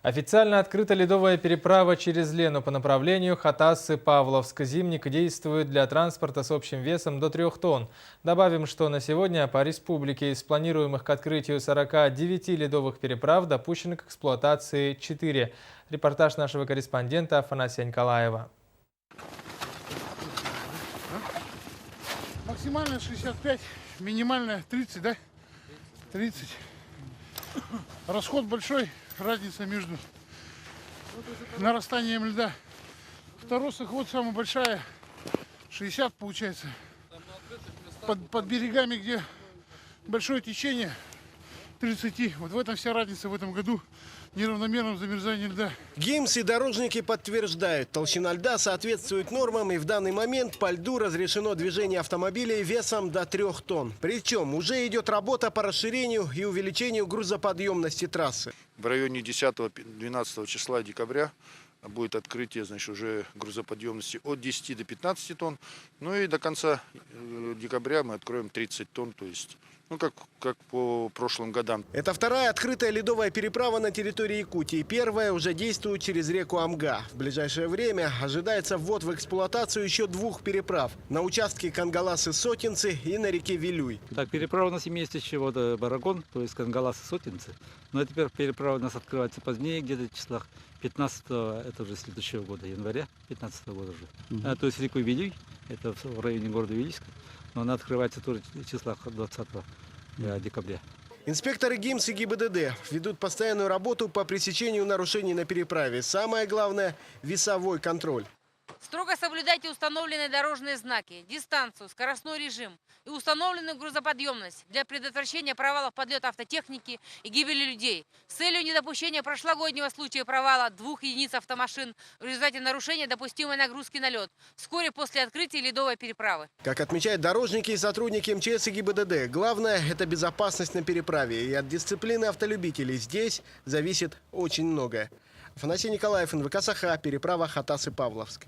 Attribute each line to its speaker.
Speaker 1: Официально открыта ледовая переправа через Лену по направлению Хатасы-Павловск. Зимник действует для транспорта с общим весом до 3 тонн. Добавим, что на сегодня по республике из планируемых к открытию 49 ледовых переправ допущены к эксплуатации 4. Репортаж нашего корреспондента Афанасия Николаева.
Speaker 2: Максимально 65, минимальная 30, да? 30. Расход большой, разница между нарастанием льда. Второсах вот самая большая, 60 получается. Под берегами, где большое течение, 30. Вот в этом вся разница в этом году. Неравномерном замерзании льда.
Speaker 3: ГИМС и дорожники подтверждают, толщина льда соответствует нормам, и в данный момент по льду разрешено движение автомобилей весом до 3 тонн. Причем уже идет работа по расширению и увеличению грузоподъемности трассы.
Speaker 4: В районе 10-12 числа декабря будет открытие, значит, уже грузоподъемности от 10 до 15 тонн. Ну и до конца декабря мы откроем 30 тонн, то есть, ну, как по прошлым годам.
Speaker 3: Это вторая открытая ледовая переправа на территории Якутии. Первая уже действует через реку Амга. В ближайшее время ожидается ввод в эксплуатацию еще 2 переправ. На участке Кангаласы-Сотинцы и на реке Вилюй.
Speaker 5: Так, переправа у нас имеется еще вот Барагон, то есть Кангаласы-Сотинцы. Но теперь переправа у нас открывается позднее, где-то в числах 15-го, это уже следующего года, января 15-го года уже. То есть реку Вилюй, это в районе города Вилюйска, но она открывается тоже в числах 20 декабря.
Speaker 3: Инспекторы ГИМС и ГИБДД ведут постоянную работу по пресечению нарушений на переправе. Самое главное – весовой контроль.
Speaker 6: Строго соблюдайте установленные дорожные знаки, дистанцию, скоростной режим и установленную грузоподъемность для предотвращения провалов подлета автотехники и гибели людей. С целью недопущения прошлогоднего случая провала 2 единиц автомашин в результате нарушения допустимой нагрузки на лед вскоре после открытия ледовой переправы.
Speaker 3: Как отмечают дорожники и сотрудники МЧС и ГИБДД, главное – это безопасность на переправе. И от дисциплины автолюбителей здесь зависит очень многое. Афанасий Николаев, НВК «Саха», переправа Хатасы-Павловск.